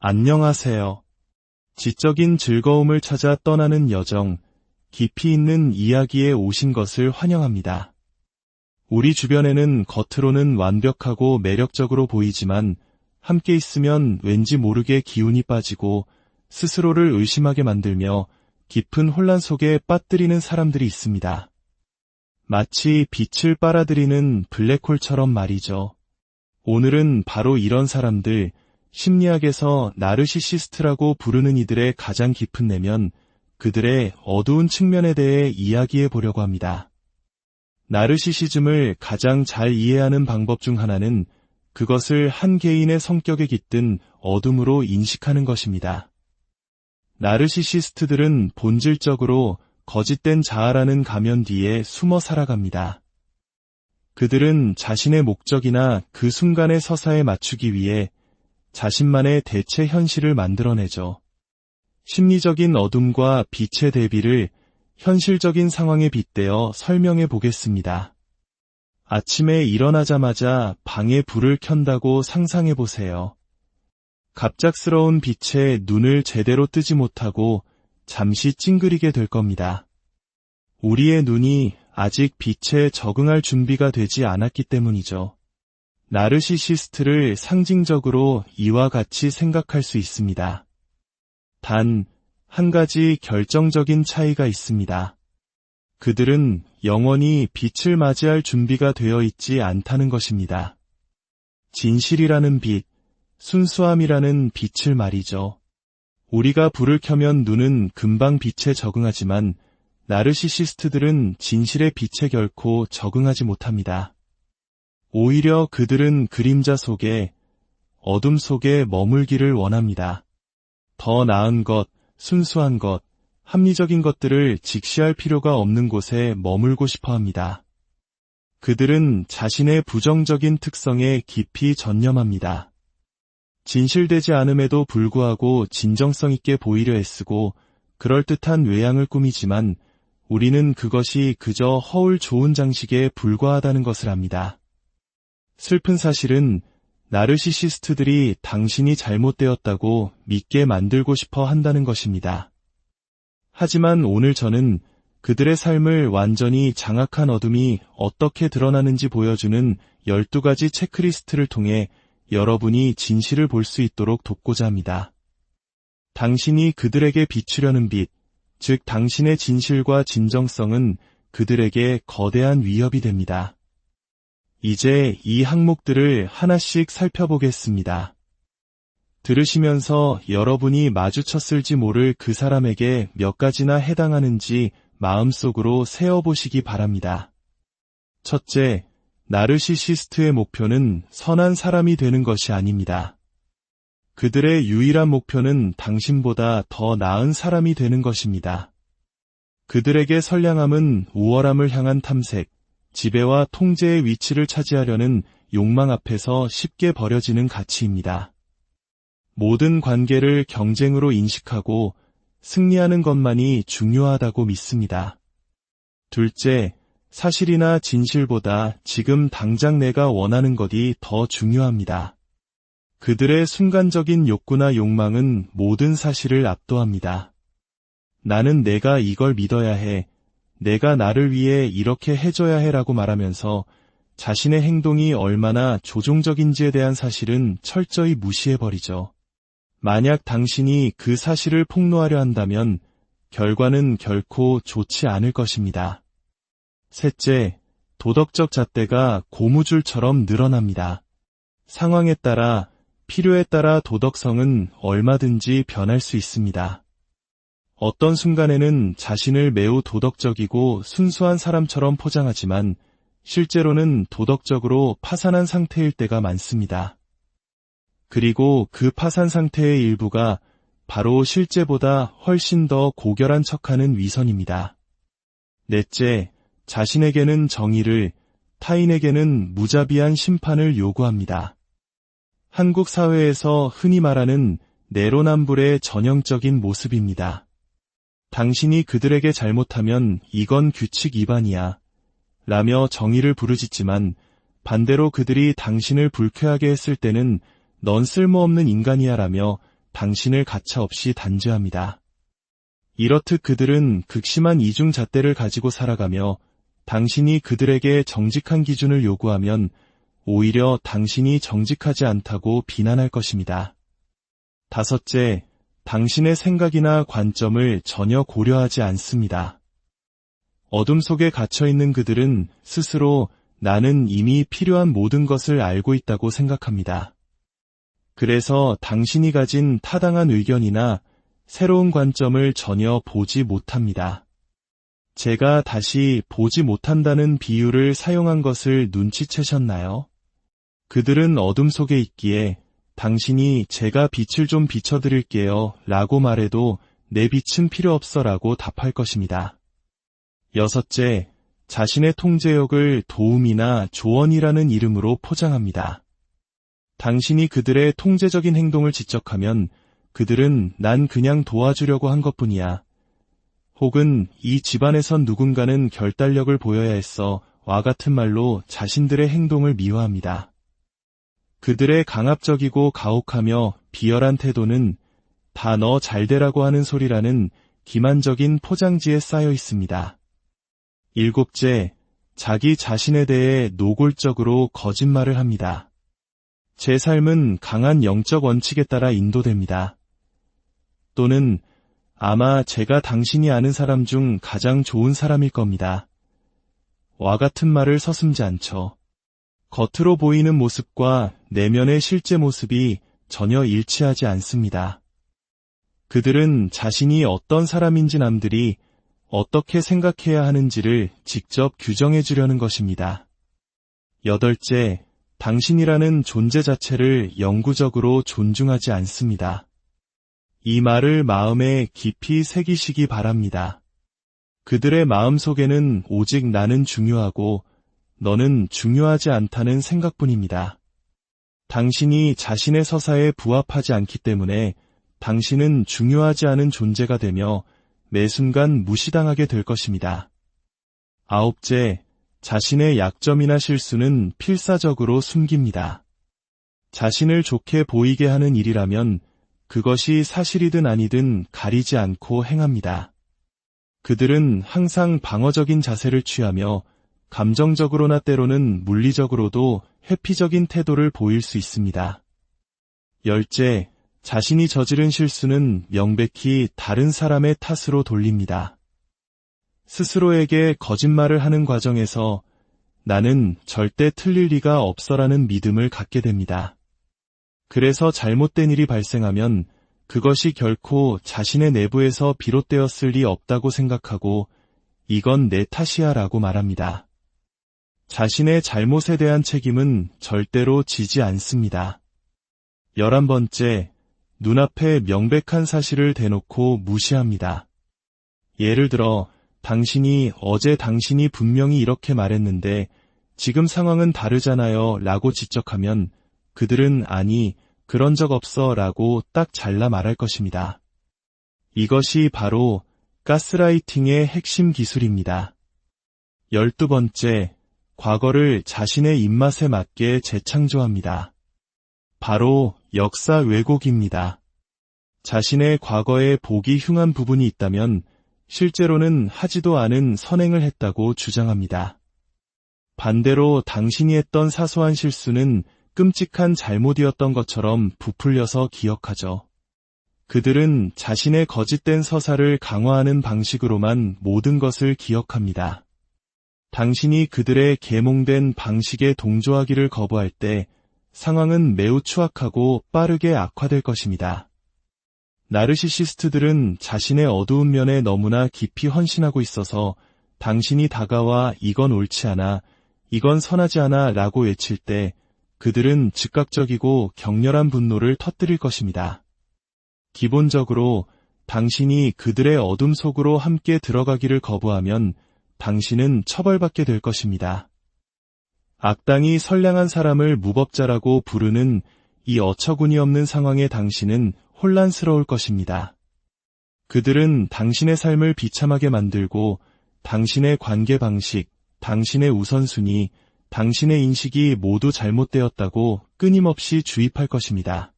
안녕하세요. 지적인 즐거움을 찾아 떠나는 여정, 깊이 있는 이야기에 오신 것을 환영합니다. 우리 주변에는 겉으로는 완벽하고 매력적으로 보이지만 함께 있으면 왠지 모르게 기운이 빠지고 스스로를 의심하게 만들며 깊은 혼란 속에 빠뜨리는 사람들이 있습니다. 마치 빛을 빨아들이는 블랙홀처럼 말이죠. 오늘은 바로 이런 사람들, 심리학에서 나르시시스트라고 부르는 이들의 가장 깊은 내면, 그들의 어두운 측면에 대해 이야기해 보려고 합니다. 나르시시즘을 가장 잘 이해하는 방법 중 하나는 그것을 한 개인의 성격에 깃든 어둠으로 인식하는 것입니다. 나르시시스트들은 본질적으로 거짓된 자아라는 가면 뒤에 숨어 살아갑니다. 그들은 자신의 목적이나 그 순간의 서사에 맞추기 위해 자신만의 대체 현실을 만들어내죠. 심리적인 어둠과 빛의 대비를 현실적인 상황에 빗대어 설명해 보겠습니다. 아침에 일어나자마자 방에 불을 켠다고 상상해 보세요. 갑작스러운 빛에 눈을 제대로 뜨지 못하고 잠시 찡그리게 될 겁니다. 우리의 눈이 아직 빛에 적응할 준비가 되지 않았기 때문이죠. 나르시시스트를 상징적으로 이와 같이 생각할 수 있습니다. 단, 한 가지 결정적인 차이가 있습니다. 그들은 영원히 빛을 맞이할 준비가 되어 있지 않다는 것입니다. 진실이라는 빛, 순수함이라는 빛을 말이죠. 우리가 불을 켜면 눈은 금방 빛에 적응하지만 나르시시스트들은 진실의 빛에 결코 적응하지 못합니다. 오히려 그들은 그림자 속에, 어둠 속에 머물기를 원합니다. 더 나은 것, 순수한 것, 합리적인 것들을 직시할 필요가 없는 곳에 머물고 싶어 합니다. 그들은 자신의 부정적인 특성에 깊이 전념합니다. 진실되지 않음에도 불구하고 진정성 있게 보이려 애쓰고 그럴듯한 외양을 꾸미지만 우리는 그것이 그저 허울 좋은 장식에 불과하다는 것을 압니다. 슬픈 사실은 나르시시스트들이 당신이 잘못되었다고 믿게 만들고 싶어 한다는 것입니다. 하지만 오늘 저는 그들의 삶을 완전히 장악한 어둠이 어떻게 드러나는지 보여주는 12가지 체크리스트를 통해 여러분이 진실을 볼 수 있도록 돕고자 합니다. 당신이 그들에게 비추려는 빛, 즉 당신의 진실과 진정성은 그들에게 거대한 위협이 됩니다. 이제 이 항목들을 하나씩 살펴보겠습니다. 들으시면서 여러분이 마주쳤을지 모를 그 사람에게 몇 가지나 해당하는지 마음속으로 세어보시기 바랍니다. 첫째, 나르시시스트의 목표는 선한 사람이 되는 것이 아닙니다. 그들의 유일한 목표는 당신보다 더 나은 사람이 되는 것입니다. 그들에게 선량함은 우월함을 향한 탐색, 지배와 통제의 위치를 차지하려는 욕망 앞에서 쉽게 버려지는 가치입니다. 모든 관계를 경쟁으로 인식하고 승리하는 것만이 중요하다고 믿습니다. 둘째, 사실이나 진실보다 지금 당장 내가 원하는 것이 더 중요합니다. 그들의 순간적인 욕구나 욕망은 모든 사실을 압도합니다. 나는 내가 이걸 믿어야 해, 내가 나를 위해 이렇게 해줘야 해라고 말하면서 자신의 행동이 얼마나 조종적인지에 대한 사실은 철저히 무시해버리죠. 만약 당신이 그 사실을 폭로하려 한다면 결과는 결코 좋지 않을 것입니다. 셋째, 도덕적 잣대가 고무줄처럼 늘어납니다. 상황에 따라, 필요에 따라 도덕성은 얼마든지 변할 수 있습니다. 어떤 순간에는 자신을 매우 도덕적이고 순수한 사람처럼 포장하지만 실제로는 도덕적으로 파산한 상태일 때가 많습니다. 그리고 그 파산 상태의 일부가 바로 실제보다 훨씬 더 고결한 척하는 위선입니다. 넷째, 자신에게는 정의를, 타인에게는 무자비한 심판을 요구합니다. 한국 사회에서 흔히 말하는 내로남불의 전형적인 모습입니다. 당신이 그들에게 잘못하면 이건 규칙 위반이야 라며 정의를 부르짖지만 반대로 그들이 당신을 불쾌하게 했을 때는 넌 쓸모없는 인간이야 라며 당신을 가차없이 단죄합니다. 이렇듯 그들은 극심한 이중 잣대를 가지고 살아가며 당신이 그들에게 정직한 기준을 요구하면 오히려 당신이 정직하지 않다고 비난할 것입니다. 다섯째, 당신의 생각이나 관점을 전혀 고려하지 않습니다. 어둠 속에 갇혀있는 그들은 스스로 나는 이미 필요한 모든 것을 알고 있다고 생각합니다. 그래서 당신이 가진 타당한 의견이나 새로운 관점을 전혀 보지 못합니다. 제가 다시 보지 못한다는 비유를 사용한 것을 눈치채셨나요? 그들은 어둠 속에 있기에 당신이 제가 빛을 좀 비춰드릴게요 라고 말해도 내 빛은 필요 없어 라고 답할 것입니다. 여섯째, 자신의 통제욕을 도움이나 조언이라는 이름으로 포장합니다. 당신이 그들의 통제적인 행동을 지적하면 그들은 난 그냥 도와주려고 한 것뿐이야. 혹은 이 집안에선 누군가는 결단력을 보여야 했어 와 같은 말로 자신들의 행동을 미화합니다. 그들의 강압적이고 가혹하며 비열한 태도는 다 너 잘되라고 하는 소리라는 기만적인 포장지에 쌓여 있습니다. 일곱째, 자기 자신에 대해 노골적으로 거짓말을 합니다. 제 삶은 강한 영적 원칙에 따라 인도됩니다. 또는 아마 제가 당신이 아는 사람 중 가장 좋은 사람일 겁니다. 와 같은 말을 서슴지 않죠. 겉으로 보이는 모습과 내면의 실제 모습이 전혀 일치하지 않습니다. 그들은 자신이 어떤 사람인지 남들이 어떻게 생각해야 하는지를 직접 규정해 주려는 것입니다. 여덟째, 당신이라는 존재 자체를 영구적으로 존중하지 않습니다. 이 말을 마음에 깊이 새기시기 바랍니다. 그들의 마음속에는 오직 나는 중요하고 너는 중요하지 않다는 생각뿐입니다. 당신이 자신의 서사에 부합하지 않기 때문에 당신은 중요하지 않은 존재가 되며 매 순간 무시당하게 될 것입니다. 아홉째, 자신의 약점이나 실수는 필사적으로 숨깁니다. 자신을 좋게 보이게 하는 일이라면 그것이 사실이든 아니든 가리지 않고 행합니다. 그들은 항상 방어적인 자세를 취하며 감정적으로나 때로는 물리적으로도 회피적인 태도를 보일 수 있습니다. 열째, 자신이 저지른 실수는 명백히 다른 사람의 탓으로 돌립니다. 스스로에게 거짓말을 하는 과정에서 나는 절대 틀릴 리가 없어라는 믿음을 갖게 됩니다. 그래서 잘못된 일이 발생하면 그것이 결코 자신의 내부에서 비롯되었을 리 없다고 생각하고 이건 내 탓이야 라고 말합니다. 자신의 잘못에 대한 책임은 절대로 지지 않습니다. 11번째, 눈앞에 명백한 사실을 대놓고 무시합니다. 예를 들어 당신이 어제 당신이 분명히 이렇게 말했는데 지금 상황은 다르잖아요 라고 지적하면 그들은 아니, 그런 적 없어 라고 딱 잘라 말할 것입니다. 이것이 바로 가스라이팅의 핵심 기술입니다. 12번째, 과거를 자신의 입맛에 맞게 재창조합니다. 바로 역사 왜곡입니다. 자신의 과거에 보기 흉한 부분이 있다면 실제로는 하지도 않은 선행을 했다고 주장합니다. 반대로 당신이 했던 사소한 실수는 끔찍한 잘못이었던 것처럼 부풀려서 기억하죠. 그들은 자신의 거짓된 서사를 강화하는 방식으로만 모든 것을 기억합니다. 당신이 그들의 계몽된 방식에 동조하기를 거부할 때 상황은 매우 추악하고 빠르게 악화될 것입니다. 나르시시스트들은 자신의 어두운 면에 너무나 깊이 헌신하고 있어서 당신이 다가와 이건 옳지 않아, 이건 선하지 않아 라고 외칠 때 그들은 즉각적이고 격렬한 분노를 터뜨릴 것입니다. 기본적으로 당신이 그들의 어둠 속으로 함께 들어가기를 거부하면 당신은 처벌받게 될 것입니다. 악당이 선량한 사람을 무법자라고 부르는 이 어처구니 없는 상황에 당신은 혼란스러울 것입니다. 그들은 당신의 삶을 비참하게 만들고 당신의 관계 방식, 당신의 우선순위, 당신의 인식이 모두 잘못되었다고 끊임없이 주입할 것입니다.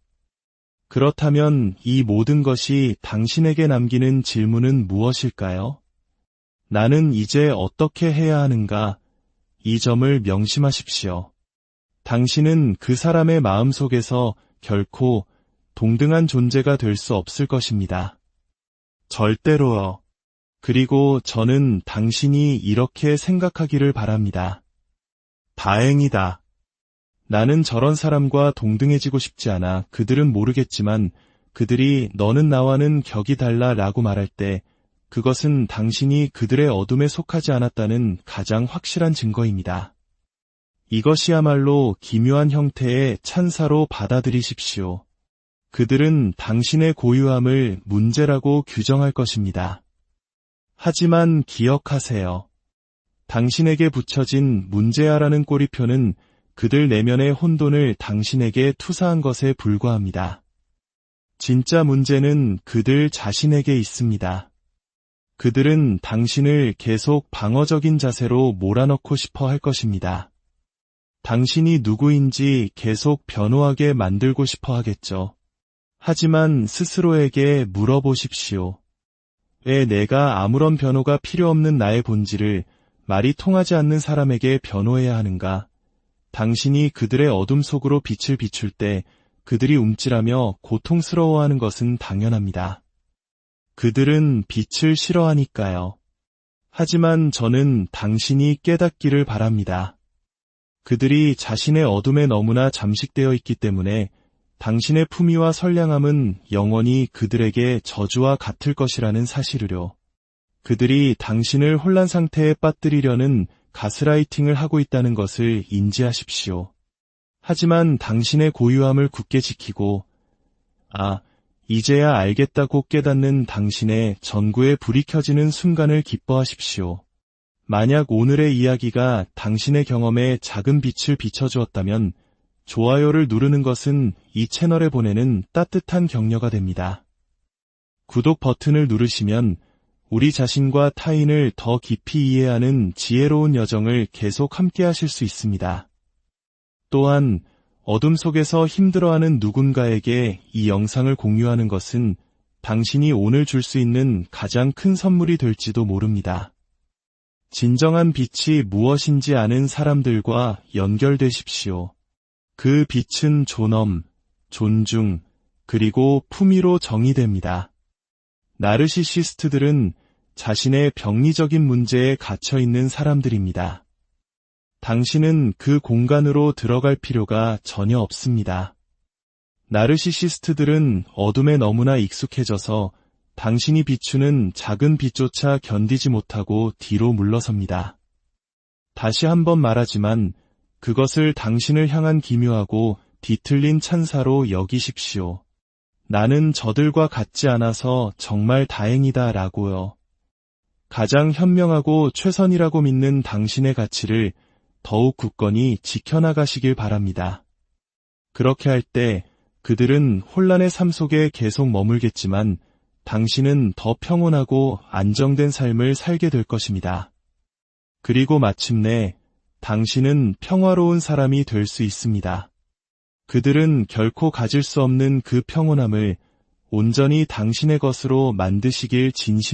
그렇다면 이 모든 것이 당신에게 남기는 질문은 무엇일까요? 나는 이제 어떻게 해야 하는가? 이 점을 명심하십시오. 당신은 그 사람의 마음속에서 결코 동등한 존재가 될 수 없을 것입니다. 절대로요. 그리고 저는 당신이 이렇게 생각하기를 바랍니다. 다행이다. 나는 저런 사람과 동등해지고 싶지 않아. 그들은 모르겠지만 그들이 너는 나와는 격이 달라 라고 말할 때 그것은 당신이 그들의 어둠에 속하지 않았다는 가장 확실한 증거입니다. 이것이야말로 기묘한 형태의 찬사로 받아들이십시오. 그들은 당신의 고유함을 문제라고 규정할 것입니다. 하지만 기억하세요. 당신에게 붙여진 문제야라는 꼬리표는 그들 내면의 혼돈을 당신에게 투사한 것에 불과합니다. 진짜 문제는 그들 자신에게 있습니다. 그들은 당신을 계속 방어적인 자세로 몰아넣고 싶어 할 것입니다. 당신이 누구인지 계속 변호하게 만들고 싶어 하겠죠. 하지만 스스로에게 물어보십시오. 왜 내가 아무런 변호가 필요 없는 나의 본질을 말이 통하지 않는 사람에게 변호해야 하는가? 당신이 그들의 어둠 속으로 빛을 비출 때 그들이 움찔하며 고통스러워하는 것은 당연합니다. 그들은 빛을 싫어하니까요. 하지만 저는 당신이 깨닫기를 바랍니다. 그들이 자신의 어둠에 너무나 잠식되어 있기 때문에 당신의 품위와 선량함은 영원히 그들에게 저주와 같을 것이라는 사실을요. 그들이 당신을 혼란 상태에 빠뜨리려는 가스라이팅을 하고 있다는 것을 인지하십시오. 하지만 당신의 고유함을 굳게 지키고 이제야 알겠다고 깨닫는 당신의 전구에 불이 켜지는 순간을 기뻐하십시오. 만약 오늘의 이야기가 당신의 경험에 작은 빛을 비춰주었다면 좋아요를 누르는 것은 이 채널에 보내는 따뜻한 격려가 됩니다. 구독 버튼을 누르시면 우리 자신과 타인을 더 깊이 이해하는 지혜로운 여정을 계속 함께 하실 수 있습니다. 또한 어둠 속에서 힘들어하는 누군가에게 이 영상을 공유하는 것은 당신이 오늘 줄 수 있는 가장 큰 선물이 될지도 모릅니다. 진정한 빛이 무엇인지 아는 사람들과 연결되십시오. 그 빛은 존엄, 존중, 그리고 품위로 정의됩니다. 나르시시스트들은 자신의 병리적인 문제에 갇혀 있는 사람들입니다. 당신은 그 공간으로 들어갈 필요가 전혀 없습니다. 나르시시스트들은 어둠에 너무나 익숙해져서 당신이 비추는 작은 빛조차 견디지 못하고 뒤로 물러섭니다. 다시 한번 말하지만 그것을 당신을 향한 기묘하고 뒤틀린 찬사로 여기십시오. 나는 저들과 같지 않아서 정말 다행이다 라고요. 가장 현명하고 최선이라고 믿는 당신의 가치를 더욱 굳건히 지켜나가시길 바랍니다. 그렇게 할 때 그들은 혼란의 삶 속에 계속 머물겠지만 당신은 더 평온하고 안정된 삶을 살게 될 것입니다. 그리고 마침내 당신은 평화로운 사람이 될 수 있습니다. 그들은 결코 가질 수 없는 그 평온함을 온전히 당신의 것으로 만드시길 진심으로